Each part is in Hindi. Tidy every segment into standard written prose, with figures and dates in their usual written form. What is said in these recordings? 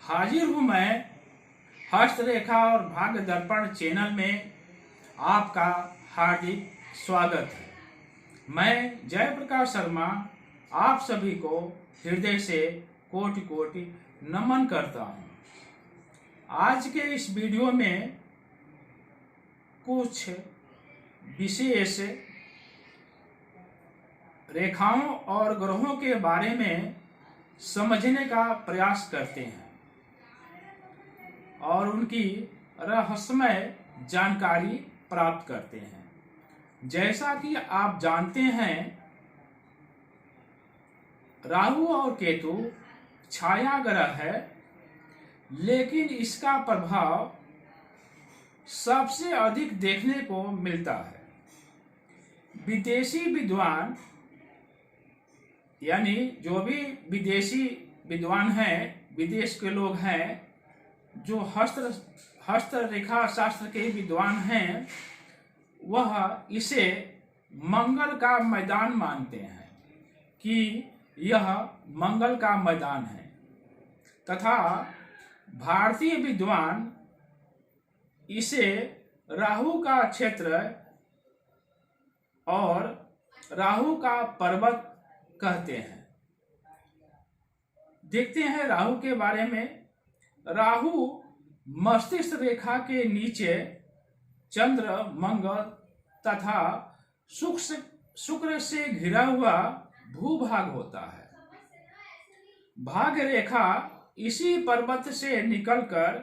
हाजिर हूं मैं हस्तरेखा और भाग्य दर्पण चैनल में। आपका हार्दिक स्वागत है। मैं जयप्रकाश शर्मा आप सभी को हृदय से कोटि कोटि नमन करता हूं। आज के इस वीडियो में कुछ विशेष रेखाओं और ग्रहों के बारे में समझने का प्रयास करते हैं और उनकी रहस्यमय जानकारी प्राप्त करते हैं। जैसा कि आप जानते हैं, राहु और केतु छाया ग्रह है, लेकिन इसका प्रभाव सबसे अधिक देखने को मिलता है। विदेशी विद्वान यानी जो भी विदेशी विद्वान हैं, विदेश के लोग हैं, जो हस्तरेखा शास्त्र के विद्वान हैं, वह इसे मंगल का मैदान मानते हैं कि यह मंगल का मैदान है, तथा भारतीय विद्वान इसे राहु का क्षेत्र और राहु का पर्वत कहते हैं। देखते हैं राहु के बारे में। राहु मस्तिष्क रेखा के नीचे चंद्र, मंगल तथा शुक्र से घिरा हुआ भूभाग होता है। भाग्य रेखा इसी पर्वत से निकलकर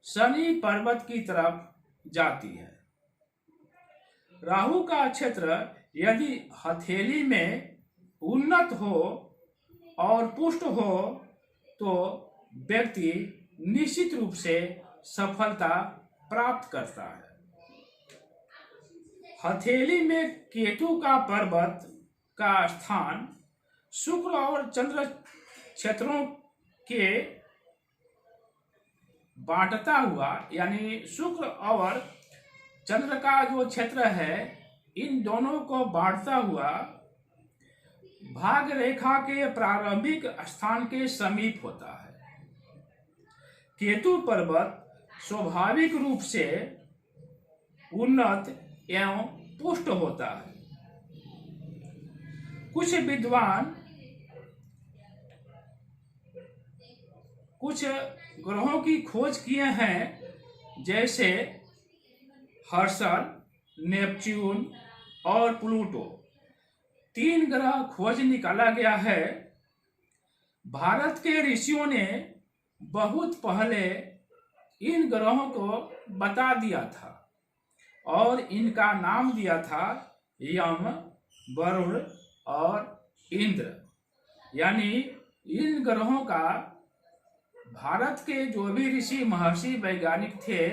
शनि पर्वत की तरफ जाती है। राहु का क्षेत्र यदि हथेली में उन्नत हो और पुष्ट हो तो व्यक्ति निश्चित रूप से सफलता प्राप्त करता है। हथेली में केतु का पर्वत का स्थान शुक्र और चंद्र क्षेत्रों के बांटता हुआ, यानी शुक्र और चंद्र का जो क्षेत्र है, इन दोनों को बांटता हुआ भाग्य रेखा के प्रारंभिक स्थान के समीप होता है। केतु पर्वत स्वाभाविक रूप से उन्नत एवं पुष्ट होता है। कुछ विद्वान कुछ ग्रहों की खोज किए हैं, जैसे हर्सल, नेपच्यून और प्लूटो। 3 ग्रह खोज निकाला गया है। भारत के ऋषियों ने बहुत पहले इन ग्रहों को बता दिया था और इनका नाम दिया था यम, वरुण और इंद्र। यानी इन ग्रहों का भारत के जो भी ऋषि महर्षि वैज्ञानिक थे,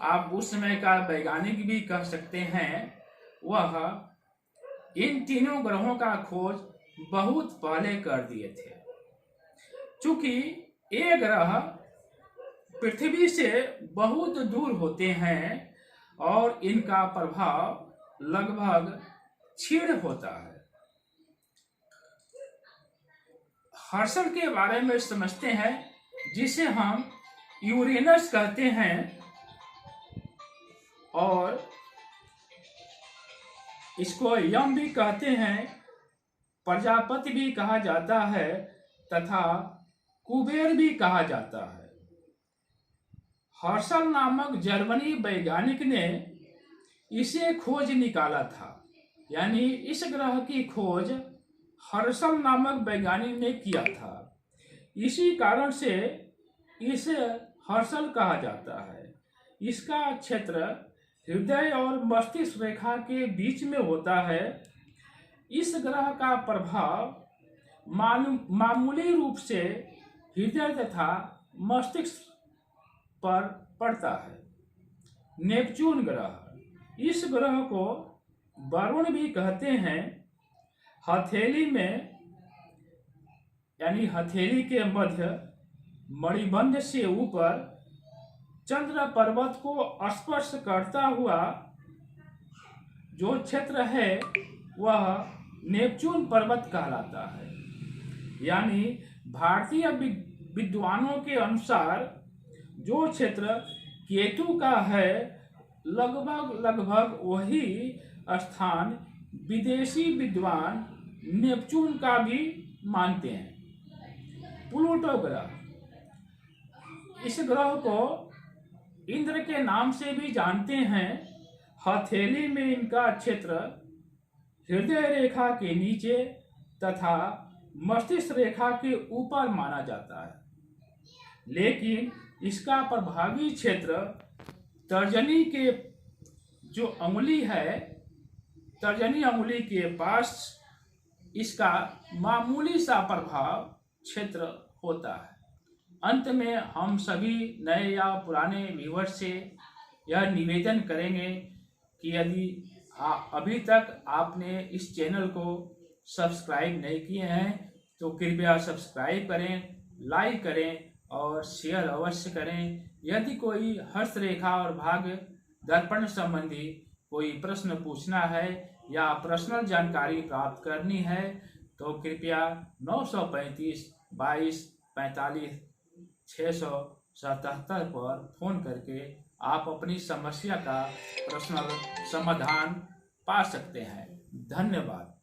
आप उस समय का वैज्ञानिक भी कह सकते हैं, वह इन तीनों ग्रहों का खोज बहुत पहले कर दिए थे। चूंकि ये ग्रह पृथ्वी से बहुत दूर होते हैं और इनका प्रभाव लगभग क्षीण होता है। हर्सल के बारे में समझते हैं, जिसे हम यूरेनस कहते हैं और इसको यम भी कहते हैं, प्रजापति भी कहा जाता है तथा कुबेर भी कहा जाता है। हर्सल नामक जर्मनी वैज्ञानिक ने इसे खोज निकाला था, यानी इस ग्रह की खोज हर्सल नामक वैज्ञानिक ने किया था। इसी कारण से इसे हर्सल कहा जाता है। इसका क्षेत्र हृदय और मस्तिष्क रेखा के बीच में होता है। इस ग्रह का प्रभाव मामूली रूप से हृदय तथा मस्तिष्क पर पड़ता है। नेपच्यून ग्रह, इस ग्रह को वरुण भी कहते हैं। हथेली में यानी हथेली के मध्य मणिबंध से ऊपर चंद्र पर्वत को स्पर्श करता हुआ जो क्षेत्र है, वह नेपच्यून पर्वत कहलाता है। यानी भारतीय विद्वानों के अनुसार जो क्षेत्र केतु का है, लगभग वही स्थान विदेशी विद्वान नेपच्यून का भी मानते हैं। प्लूटो ग्रह, इस ग्रह को इंद्र के नाम से भी जानते हैं। हथेली में इनका क्षेत्र हृदय रेखा के नीचे तथा मस्तिष्क रेखा के ऊपर माना जाता है, लेकिन इसका प्रभावी क्षेत्र तर्जनी के जो अंगुली है, तर्जनी अंगुली के पास इसका मामूली सा प्रभाव क्षेत्र होता है। अंत में हम सभी नए या पुराने व्यूअर्स से यह निवेदन करेंगे कि यदि अभी तक आपने इस चैनल को सब्सक्राइब नहीं किए हैं तो कृपया सब्सक्राइब करें, लाइक करें और शेयर अवश्य करें। यदि कोई हस्तरेखा और भाग्य दर्पण संबंधी कोई प्रश्न पूछना है या पर्सनल जानकारी प्राप्त करनी है तो कृपया 935 22 45 677 पर फोन करके आप अपनी समस्या का पर्सनल समाधान पा सकते हैं। धन्यवाद।